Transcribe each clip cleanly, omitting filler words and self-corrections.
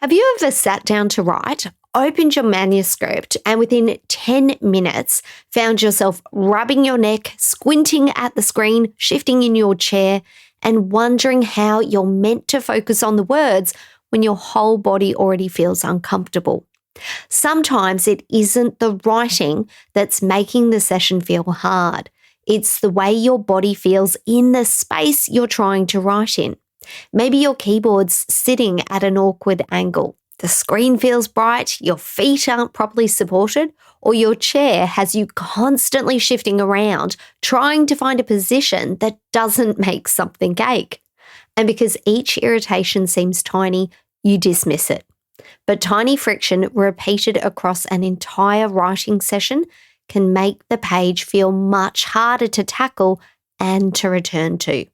Have you ever sat down to write, opened your manuscript, and within 10 minutes found yourself rubbing your neck, squinting at the screen, shifting in your chair, and wondering how you're meant to focus on the words when your whole body already feels uncomfortable? Sometimes it isn't the writing that's making the session feel hard. It's the way your body feels in the space you're trying to write in. Maybe your keyboard's sitting at an awkward angle. The screen feels bright, your feet aren't properly supported, or your chair has you constantly shifting around, trying to find a position that doesn't make something ache. And because each irritation seems tiny, you dismiss it. But tiny friction repeated across an entire writing session can make the page feel much harder to tackle and to return to.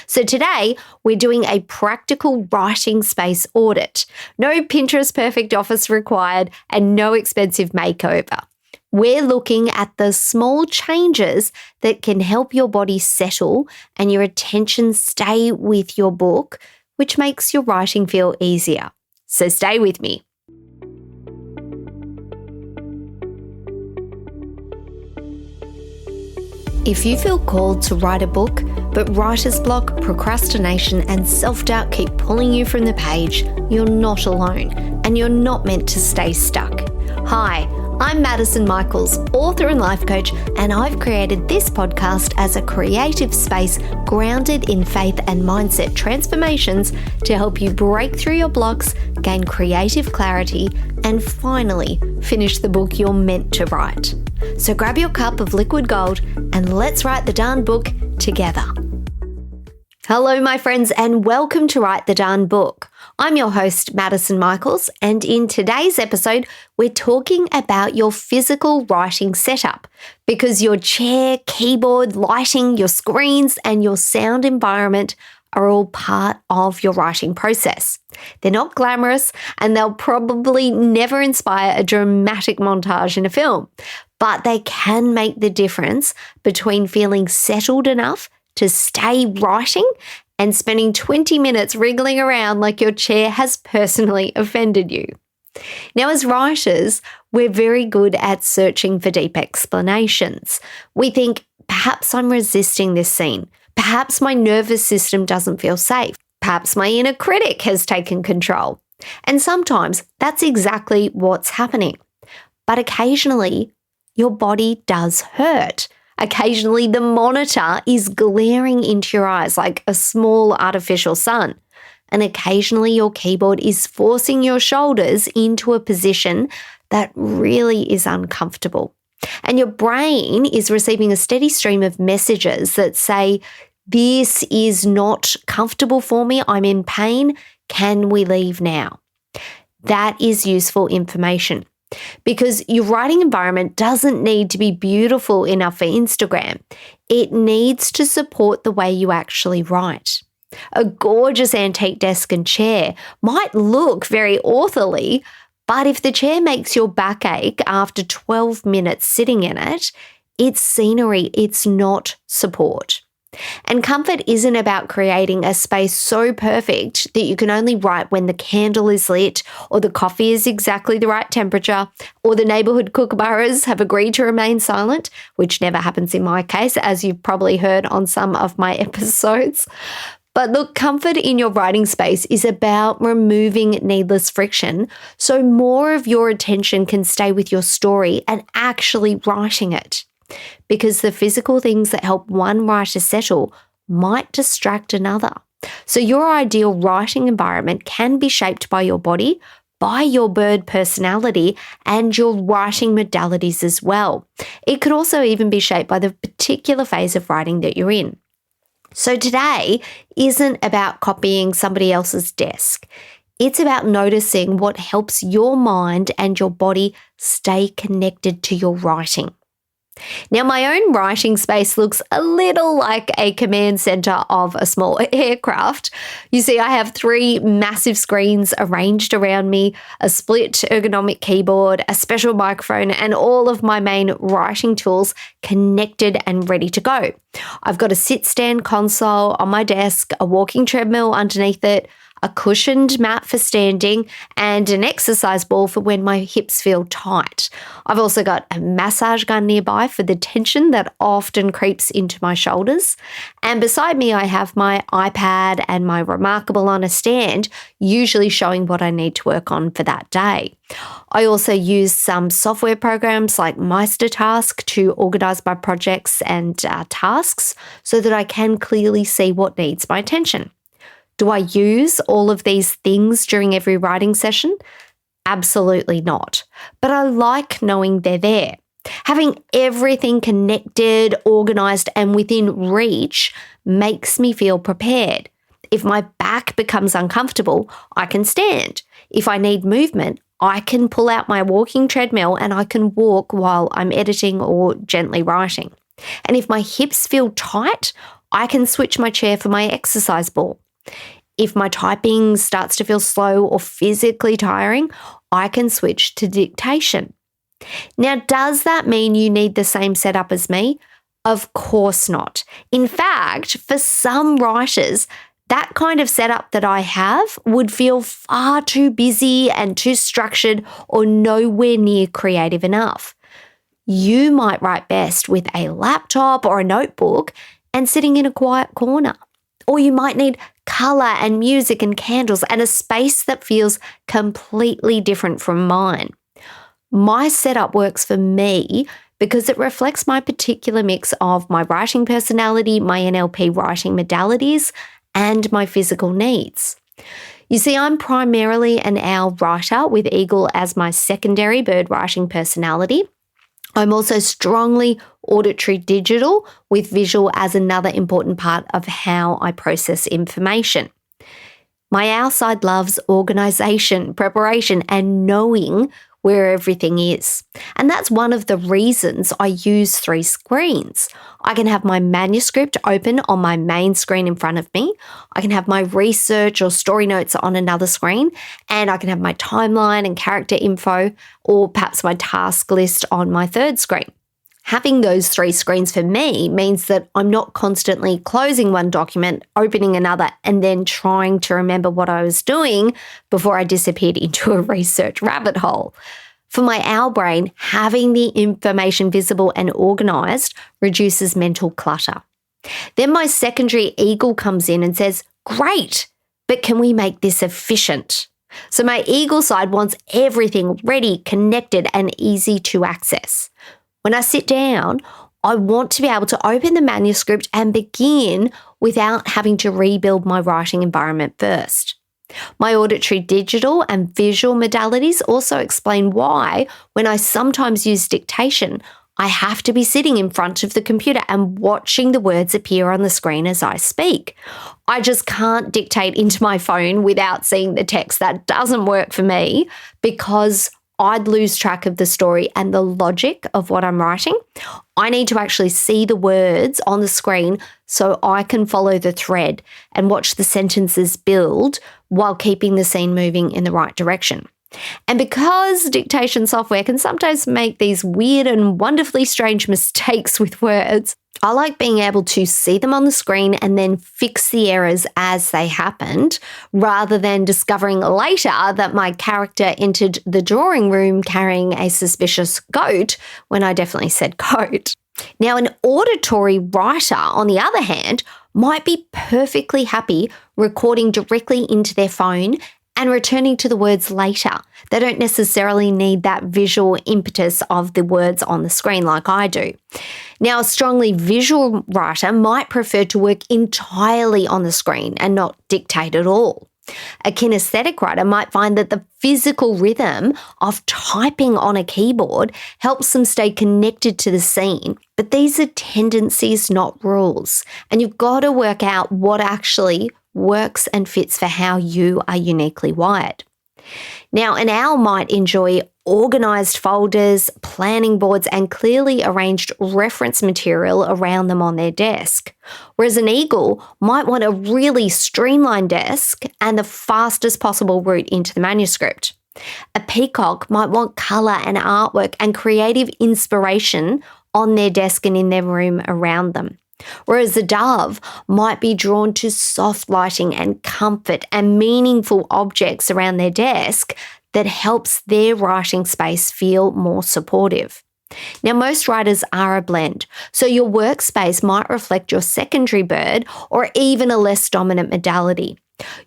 So today, we're doing a practical writing space audit. No Pinterest perfect office required and no expensive makeover. We're looking at the small changes that can help your body settle and your attention stay with your book, which makes your writing feel easier. So stay with me. If you feel called to write a book, but writer's block, procrastination, and self-doubt keep pulling you from the page, you're not alone, and you're not meant to stay stuck. Hi, I'm Maddison, author and life coach, and I've created this podcast as a creative space grounded in faith and mindset transformations to help you break through your blocks, gain creative clarity, and finally finish the book you're meant to write. So grab your cup of liquid gold and let's write the darn book together. Hello, my friends, and welcome to Write the Darn Book. I'm your host, Maddison, and in today's episode, we're talking about your physical writing setup because your chair, keyboard, lighting, your screens, and your sound environment are all part of your writing process. They're not glamorous, and they'll probably never inspire a dramatic montage in a film, but they can make the difference between feeling settled enough to stay writing and spending 20 minutes wriggling around like your chair has personally offended you. Now, as writers, we're very good at searching for deep explanations. We think, perhaps I'm resisting this scene. Perhaps my nervous system doesn't feel safe. Perhaps my inner critic has taken control. And sometimes that's exactly what's happening. But occasionally, your body does hurt. Occasionally, the monitor is glaring into your eyes like a small artificial sun. And occasionally, your keyboard is forcing your shoulders into a position that really is uncomfortable. And your brain is receiving a steady stream of messages that say, this is not comfortable for me, I'm in pain, can we leave now? That is useful information. Because your writing environment doesn't need to be beautiful enough for Instagram. It needs to support the way you actually write. A gorgeous antique desk and chair might look very authorly, but if the chair makes your back ache after 12 minutes sitting in it, it's scenery, it's not support. And comfort isn't about creating a space so perfect that you can only write when the candle is lit or the coffee is exactly the right temperature or the neighbourhood kookaburras have agreed to remain silent, which never happens in my case, as you've probably heard on some of my episodes. But look, comfort in your writing space is about removing needless friction so more of your attention can stay with your story and actually writing it. Because the physical things that help one writer settle might distract another. So your ideal writing environment can be shaped by your body, by your bird personality, and your writing modalities as well. It could also even be shaped by the particular phase of writing that you're in. So today isn't about copying somebody else's desk. It's about noticing what helps your mind and your body stay connected to your writing. Now, my own writing space looks a little like a command center of a small aircraft. You see, I have 3 massive screens arranged around me, a split ergonomic keyboard, a special microphone, and all of my main writing tools connected and ready to go. I've got a sit-stand console on my desk, a walking treadmill underneath it, a cushioned mat for standing, and an exercise ball for when my hips feel tight. I've also got a massage gun nearby for the tension that often creeps into my shoulders. And beside me, I have my iPad and my Remarkable on a stand, usually showing what I need to work on for that day. I also use some software programs like MeisterTask to organize my projects and tasks so that I can clearly see what needs my attention. Do I use all of these things during every writing session? Absolutely not. But I like knowing they're there. Having everything connected, organized, and within reach makes me feel prepared. If my back becomes uncomfortable, I can stand. If I need movement, I can pull out my walking treadmill and I can walk while I'm editing or gently writing. And if my hips feel tight, I can switch my chair for my exercise ball. If my typing starts to feel slow or physically tiring, I can switch to dictation. Now, does that mean you need the same setup as me? Of course not. In fact, for some writers, that kind of setup that I have would feel far too busy and too structured or nowhere near creative enough. You might write best with a laptop or a notebook and sitting in a quiet corner. Or you might need color and music and candles and a space that feels completely different from mine. My setup works for me because it reflects my particular mix of my writing personality, my NLP writing modalities, and my physical needs. You see, I'm primarily an owl writer with eagle as my secondary bird writing personality. I'm also strongly auditory digital with visual as another important part of how I process information. My owl side loves organization, preparation, and knowing where everything is. And that's one of the reasons I use 3 screens. I can have my manuscript open on my main screen in front of me. I can have my research or story notes on another screen, and I can have my timeline and character info, or perhaps my task list on my third screen. Having those 3 screens for me means that I'm not constantly closing one document, opening another, and then trying to remember what I was doing before I disappeared into a research rabbit hole. For my owl brain, having the information visible and organised reduces mental clutter. Then my secondary eagle comes in and says, "Great, but can we make this efficient?" So my eagle side wants everything ready, connected, and easy to access. When I sit down, I want to be able to open the manuscript and begin without having to rebuild my writing environment first. My auditory digital and visual modalities also explain why, when I sometimes use dictation, I have to be sitting in front of the computer and watching the words appear on the screen as I speak. I just can't dictate into my phone without seeing the text. That doesn't work for me because I'd lose track of the story and the logic of what I'm writing. I need to actually see the words on the screen so I can follow the thread and watch the sentences build while keeping the scene moving in the right direction. And because dictation software can sometimes make these weird and wonderfully strange mistakes with words, I like being able to see them on the screen and then fix the errors as they happened, rather than discovering later that my character entered the drawing room carrying a suspicious goat when I definitely said goat. Now, an auditory writer, on the other hand, might be perfectly happy recording directly into their phone and returning to the words later. They don't necessarily need that visual impetus of the words on the screen like I do. Now, a strongly visual writer might prefer to work entirely on the screen and not dictate at all. A kinesthetic writer might find that the physical rhythm of typing on a keyboard helps them stay connected to the scene. But these are tendencies, not rules. And you've got to work out what actually works and fits for how you are uniquely wired. Now, an owl might enjoy organised folders, planning boards, and clearly arranged reference material around them on their desk, whereas an eagle might want a really streamlined desk and the fastest possible route into the manuscript. A peacock might want colour and artwork and creative inspiration on their desk and in their room around them. Whereas the dove might be drawn to soft lighting and comfort and meaningful objects around their desk that helps their writing space feel more supportive. Now, most writers are a blend, so your workspace might reflect your secondary bird or even a less dominant modality.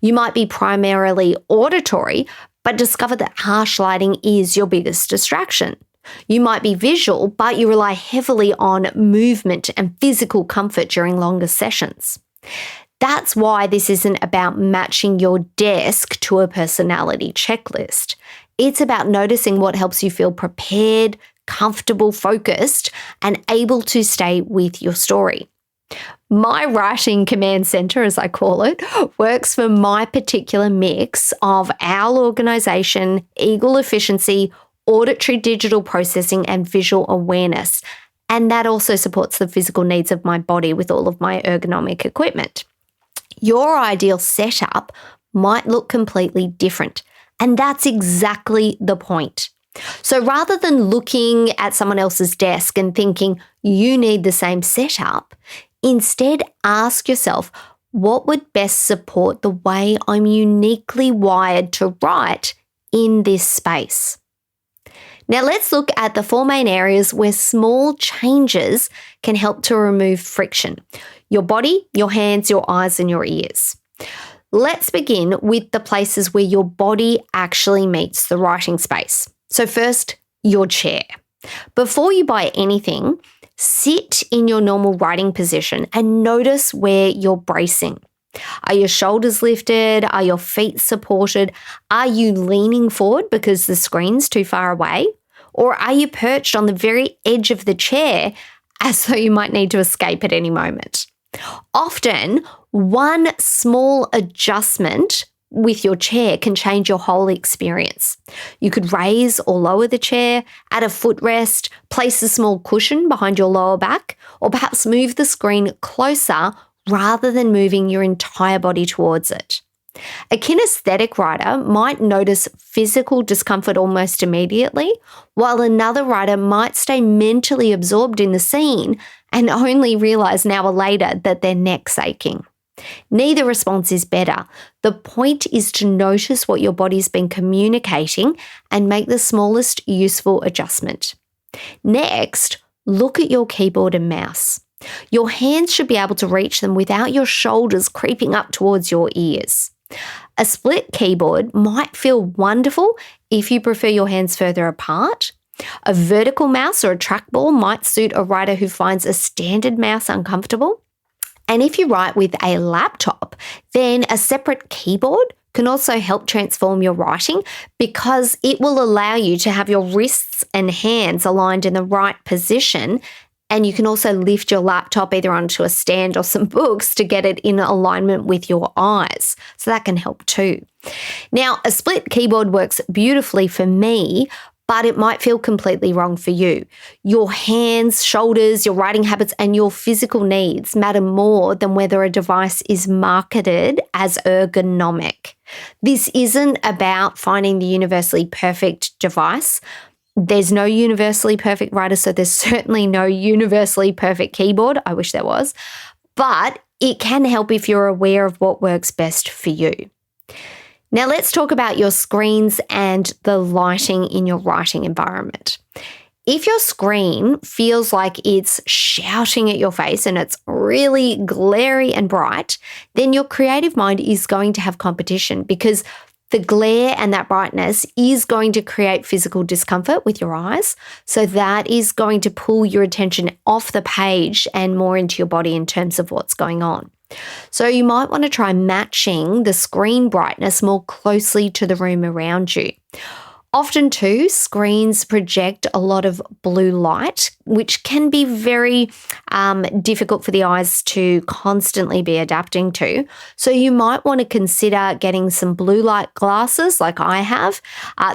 You might be primarily auditory, but discover that harsh lighting is your biggest distraction. You might be visual, but you rely heavily on movement and physical comfort during longer sessions. That's why this isn't about matching your desk to a personality checklist. It's about noticing what helps you feel prepared, comfortable, focused, and able to stay with your story. My writing command center, as I call it, works for my particular mix of owl organization, eagle efficiency, auditory digital processing, and visual awareness. And that also supports the physical needs of my body with all of my ergonomic equipment. Your ideal setup might look completely different, and that's exactly the point. So rather than looking at someone else's desk and thinking you need the same setup, instead ask yourself, what would best support the way I'm uniquely wired to write in this space? Now let's look at the 4 main areas where small changes can help to remove friction: your body, your hands, your eyes, and your ears. Let's begin with the places where your body actually meets the writing space. So first, your chair. Before you buy anything, sit in your normal writing position and notice where you're bracing. Are your shoulders lifted? Are your feet supported? Are you leaning forward because the screen's too far away? Or are you perched on the very edge of the chair as though you might need to escape at any moment? Often, one small adjustment with your chair can change your whole experience. You could raise or lower the chair, add a footrest, place a small cushion behind your lower back, or perhaps move the screen closer rather than moving your entire body towards it. A kinesthetic writer might notice physical discomfort almost immediately, while another writer might stay mentally absorbed in the scene and only realize an hour later that their neck's aching. Neither response is better. The point is to notice what your body's been communicating and make the smallest useful adjustment. Next, look at your keyboard and mouse. Your hands should be able to reach them without your shoulders creeping up towards your ears. A split keyboard might feel wonderful if you prefer your hands further apart. A vertical mouse or a trackball might suit a writer who finds a standard mouse uncomfortable. And if you write with a laptop, then a separate keyboard can also help transform your writing because it will allow you to have your wrists and hands aligned in the right position. And you can also lift your laptop either onto a stand or some books to get it in alignment with your eyes. So that can help too. Now, a split keyboard works beautifully for me, but it might feel completely wrong for you. Your hands, shoulders, your writing habits, and your physical needs matter more than whether a device is marketed as ergonomic. This isn't about finding the universally perfect device. There's no universally perfect writer, so there's certainly no universally perfect keyboard. I wish there was. But it can help if you're aware of what works best for you. Now let's talk about your screens and the lighting in your writing environment. If your screen feels like it's shouting at your face and it's really glary and bright, then your creative mind is going to have competition because the glare and that brightness is going to create physical discomfort with your eyes. So that is going to pull your attention off the page and more into your body in terms of what's going on. So you might want to try matching the screen brightness more closely to the room around you. Often too, screens project a lot of blue light, which can be very difficult for the eyes to constantly be adapting to. So you might want to consider getting some blue light glasses like I have.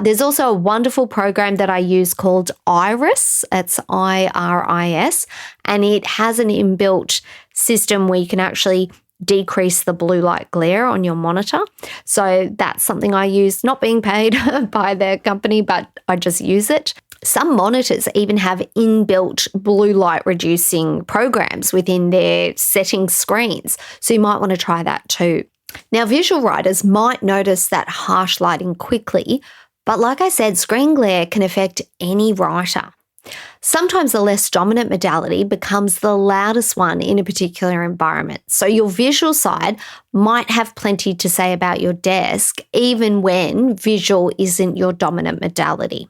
There's also a wonderful program that I use called Iris. It's IRIS, and it has an inbuilt system where you can actually decrease the blue light glare on your monitor. So that's something I use, not being paid by the company, but I just use it. Some monitors even have inbuilt blue light reducing programs within their settings screens, so you might want to try that too. Now, visual writers might notice that harsh lighting quickly, but like I said, screen glare can affect any writer. Sometimes the less dominant modality becomes the loudest one in a particular environment. So your visual side might have plenty to say about your desk, even when visual isn't your dominant modality.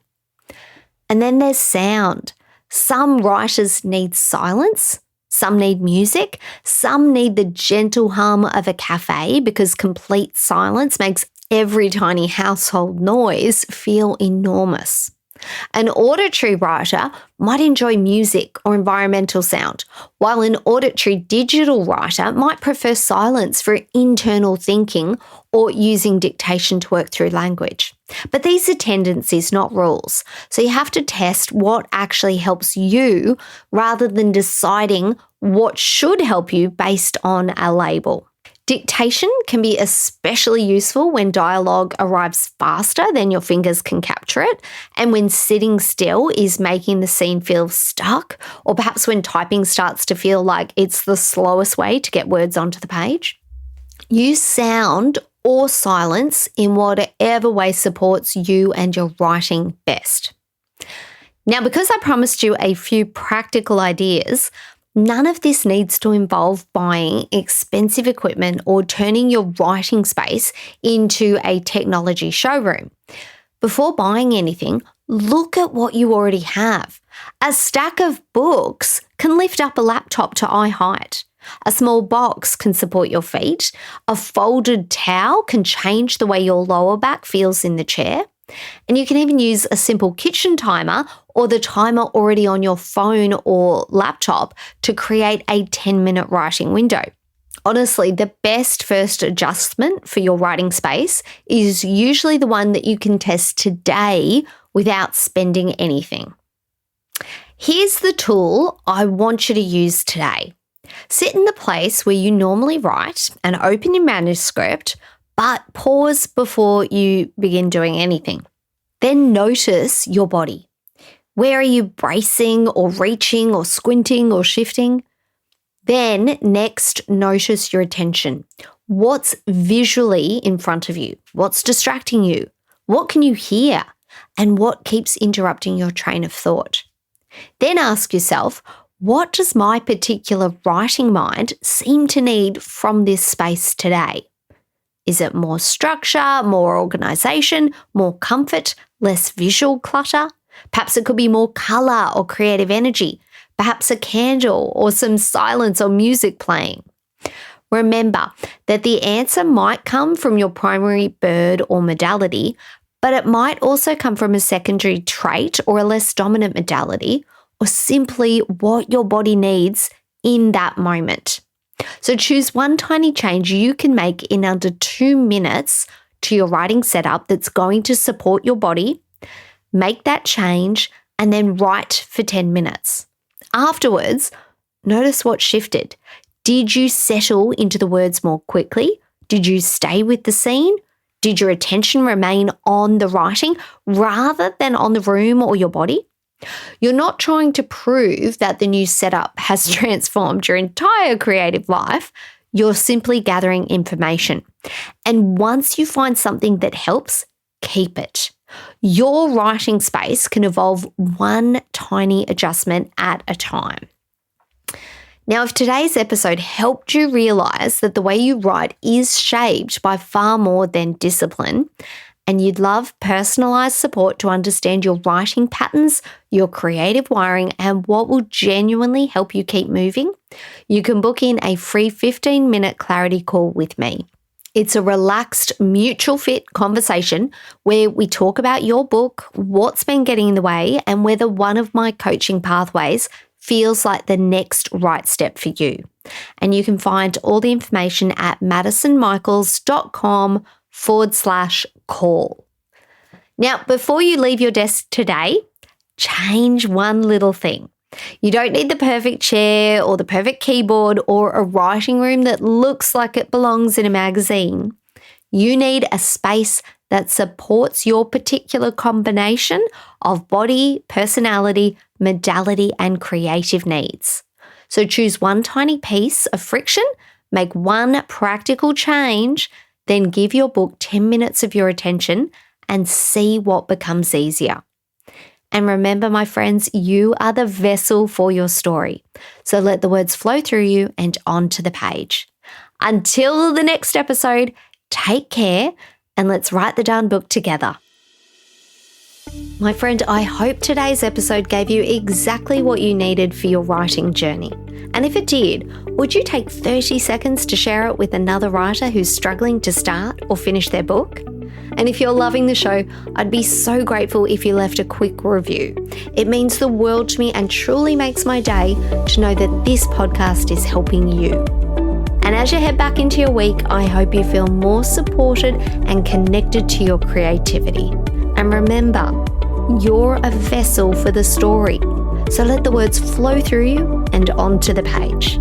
And then there's sound. Some writers need silence, some need music, some need the gentle hum of a cafe because complete silence makes every tiny household noise feel enormous. An auditory writer might enjoy music or environmental sound, while an auditory digital writer might prefer silence for internal thinking or using dictation to work through language. But these are tendencies, not rules. So you have to test what actually helps you rather than deciding what should help you based on a label. Dictation can be especially useful when dialogue arrives faster than your fingers can capture it, and when sitting still is making the scene feel stuck, or perhaps when typing starts to feel like it's the slowest way to get words onto the page. Use sound or silence in whatever way supports you and your writing best. Now, because I promised you a few practical ideas, none of this needs to involve buying expensive equipment or turning your writing space into a technology showroom. Before buying anything, look at what you already have. A stack of books can lift up a laptop to eye height. A small box can support your feet. A folded towel can change the way your lower back feels in the chair. And you can even use a simple kitchen timer or the timer already on your phone or laptop to create a 10-minute writing window. Honestly, the best first adjustment for your writing space is usually the one that you can test today without spending anything. Here's the tool I want you to use today. Sit in the place where you normally write and open your manuscript, but pause before you begin doing anything. Then notice your body. Where are you bracing or reaching or squinting or shifting? Then next, notice your attention. What's visually in front of you? What's distracting you? What can you hear? And what keeps interrupting your train of thought? Then ask yourself, what does my particular writing mind seem to need from this space today? Is it more structure, more organisation, more comfort, less visual clutter? Perhaps it could be more colour or creative energy, perhaps a candle or some silence or music playing. Remember that the answer might come from your primary bird or modality, but it might also come from a secondary trait or a less dominant modality, or simply what your body needs in that moment. So choose one tiny change you can make in under 2 minutes to your writing setup that's going to support your body. Make that change and then write for 10 minutes. Afterwards, notice what shifted. Did you settle into the words more quickly? Did you stay with the scene? Did your attention remain on the writing rather than on the room or your body? You're not trying to prove that the new setup has transformed your entire creative life. You're simply gathering information. And once you find something that helps, keep it. Your writing space can evolve one tiny adjustment at a time. Now, if today's episode helped you realize that the way you write is shaped by far more than discipline, and you'd love personalized support to understand your writing patterns, your creative wiring, and what will genuinely help you keep moving, you can book in a free 15-minute clarity call with me. It's a relaxed, mutual fit conversation where we talk about your book, what's been getting in the way, and whether one of my coaching pathways feels like the next right step for you. And you can find all the information at madisonmichaels.com/call. Now, before you leave your desk today, change one little thing. You don't need the perfect chair or the perfect keyboard or a writing room that looks like it belongs in a magazine. You need a space that supports your particular combination of body, personality, modality, and creative needs. So choose one tiny piece of friction, make one practical change, then give your book 10 minutes of your attention and see what becomes easier. And remember, my friends, you are the vessel for your story. So let the words flow through you and onto the page. Until the next episode, take care and let's write the darn book together. My friend, I hope today's episode gave you exactly what you needed for your writing journey. And if it did, would you take 30 seconds to share it with another writer who's struggling to start or finish their book? And if you're loving the show, I'd be so grateful if you left a quick review. It means the world to me and truly makes my day to know that this podcast is helping you. And as you head back into your week, I hope you feel more supported and connected to your creativity. And remember, you're a vessel for the story. So let the words flow through you and onto the page.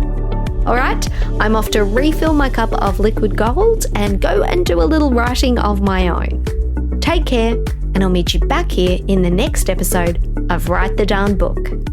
All right, I'm off to refill my cup of liquid gold and go and do a little writing of my own. Take care, and I'll meet you back here in the next episode of Write the Darn Book.